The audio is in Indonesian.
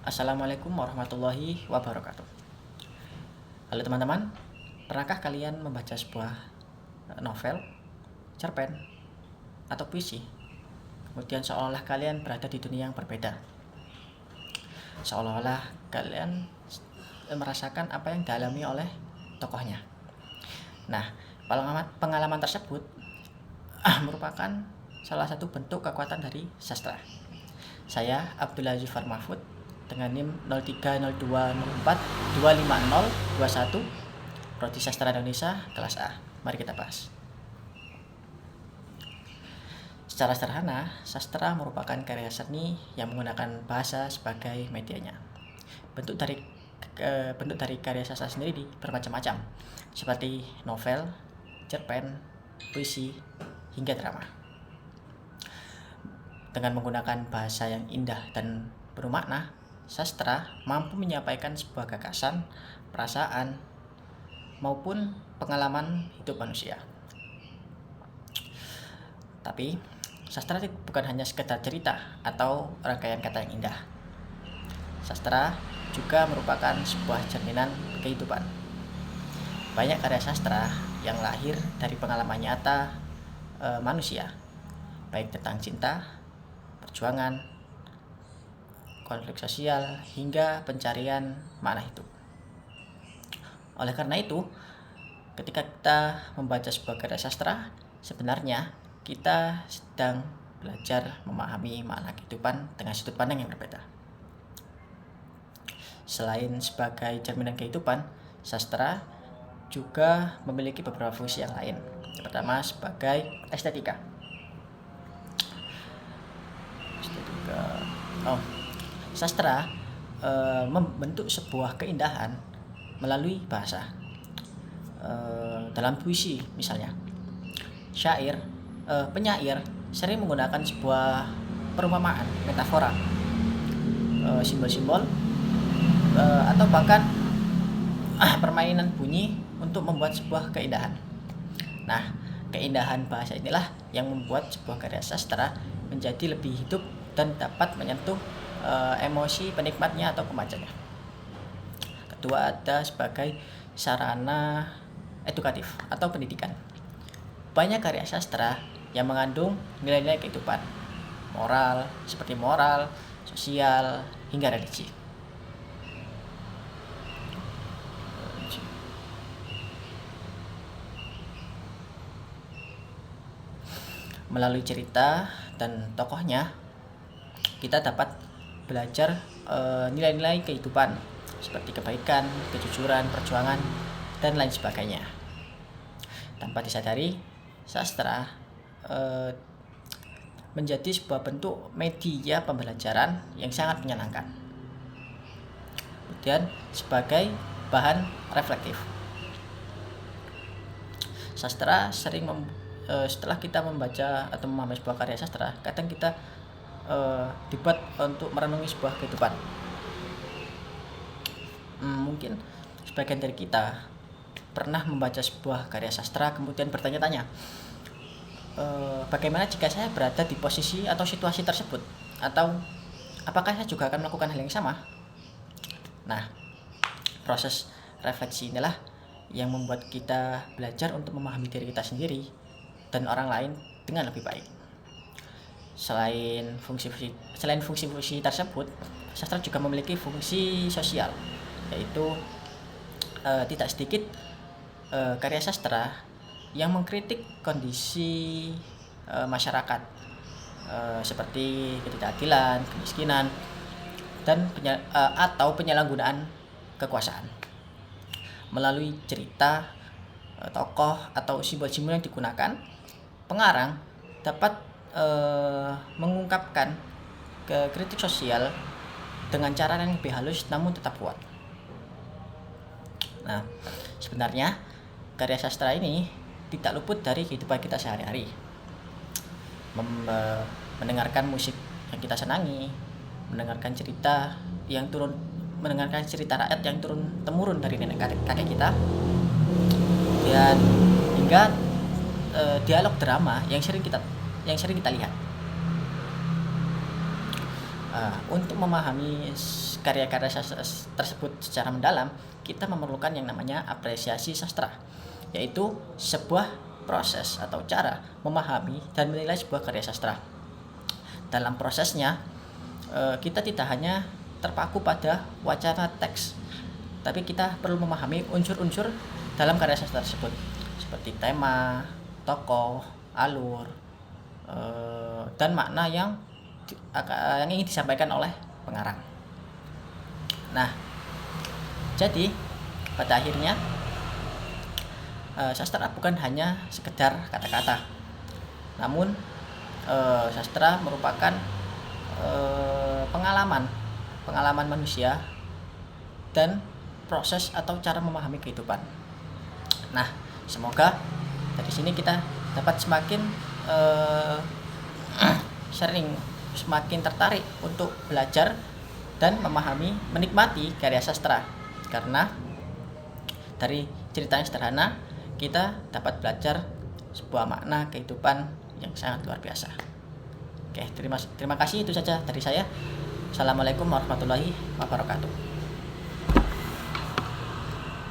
Assalamualaikum warahmatullahi wabarakatuh. Halo teman-teman, pernahkah kalian membaca sebuah novel, cerpen, atau puisi? Kemudian seolah-olah kalian berada di dunia yang berbeda. Seolah-olah kalian merasakan apa yang dialami oleh tokohnya. Nah, pengalaman tersebut merupakan salah satu bentuk kekuatan dari sastra. Saya Abdullah Zufar Mahfud dengan NIM 030204250251, Prodi Sastra Indonesia kelas A. Mari kita bahas. Secara sederhana, sastra merupakan karya seni yang menggunakan bahasa sebagai medianya. Bentuk dari karya sastra sendiri bermacam-macam, seperti novel, cerpen, puisi, hingga drama. Dengan menggunakan bahasa yang indah dan bermakna, sastra mampu menyampaikan sebuah gagasan, perasaan, maupun pengalaman hidup manusia. Tapi, sastra bukan hanya sekedar cerita atau rangkaian kata yang indah. Sastra juga merupakan sebuah cerminan kehidupan. Banyak karya sastra yang lahir dari pengalaman nyata manusia, baik tentang cinta, perjuangan, konflik sosial, hingga pencarian makna hidup. Oleh karena itu, ketika kita membaca sebuah karya sastra, sebenarnya kita sedang belajar memahami makna kehidupan dengan sudut pandang yang berbeda. Selain sebagai cerminan kehidupan, sastra juga memiliki beberapa fungsi yang lain. Yang pertama, sebagai estetika. Sastra membentuk sebuah keindahan melalui bahasa. Dalam puisi misalnya, penyair sering menggunakan sebuah perumpamaan, metafora, simbol-simbol, atau bahkan permainan bunyi untuk membuat sebuah keindahan. Nah, keindahan bahasa inilah yang membuat sebuah karya sastra menjadi lebih hidup dan dapat menyentuh emosi penikmatnya atau pembacanya. Kedua, ada sebagai sarana edukatif atau pendidikan. Banyak karya sastra yang mengandung nilai-nilai kehidupan, seperti moral, sosial, hingga religi. Melalui cerita dan tokohnya, kita dapat belajar nilai-nilai kehidupan seperti kebaikan, kejujuran, perjuangan, dan lain sebagainya. Tanpa disadari, sastra menjadi sebuah bentuk media pembelajaran yang sangat menyenangkan. Kemudian sebagai bahan reflektif, sastra sering setelah kita membaca atau memahami sebuah karya sastra, kadang kita dibuat untuk merenungi sebuah kehidupan. Mungkin sebagian dari kita pernah membaca sebuah karya sastra kemudian bertanya-tanya, bagaimana jika saya berada di posisi atau situasi tersebut, atau apakah saya juga akan melakukan hal yang sama? Nah, proses refleksi inilah yang membuat kita belajar untuk memahami diri kita sendiri dan orang lain dengan lebih baik. Selain fungsi-fungsi tersebut, sastra juga memiliki fungsi sosial, yaitu tidak sedikit karya sastra yang mengkritik kondisi masyarakat, seperti ketidakadilan, kemiskinan, dan atau penyalahgunaan kekuasaan. Melalui cerita, tokoh, atau simbol-simbol yang digunakan, pengarang dapat mengungkapkan kritik sosial dengan cara yang lebih halus namun tetap kuat. Nah, sebenarnya karya sastra ini tidak luput dari kehidupan kita sehari-hari. Mendengarkan musik yang kita senangi, mendengarkan cerita rakyat yang turun temurun dari nenek kakek kita, dan hingga dialog drama yang sering kita lihat. Untuk memahami karya-karya sastra tersebut secara mendalam, kita memerlukan yang namanya apresiasi sastra, yaitu sebuah proses atau cara memahami dan menilai sebuah karya sastra. Dalam prosesnya, kita tidak hanya terpaku pada wacana teks, tapi kita perlu memahami unsur-unsur dalam karya sastra tersebut, seperti tema, tokoh, alur, dan makna yang ingin disampaikan oleh pengarang. Nah, jadi pada akhirnya sastra bukan hanya sekedar kata-kata, namun sastra merupakan pengalaman manusia dan proses atau cara memahami kehidupan. Nah, semoga dari sini kita dapat semakin semakin tertarik untuk belajar dan memahami, menikmati karya sastra, karena dari cerita yang sederhana kita dapat belajar sebuah makna kehidupan yang sangat luar biasa. Oke, terima kasih, itu saja dari saya. Assalamualaikum warahmatullahi wabarakatuh.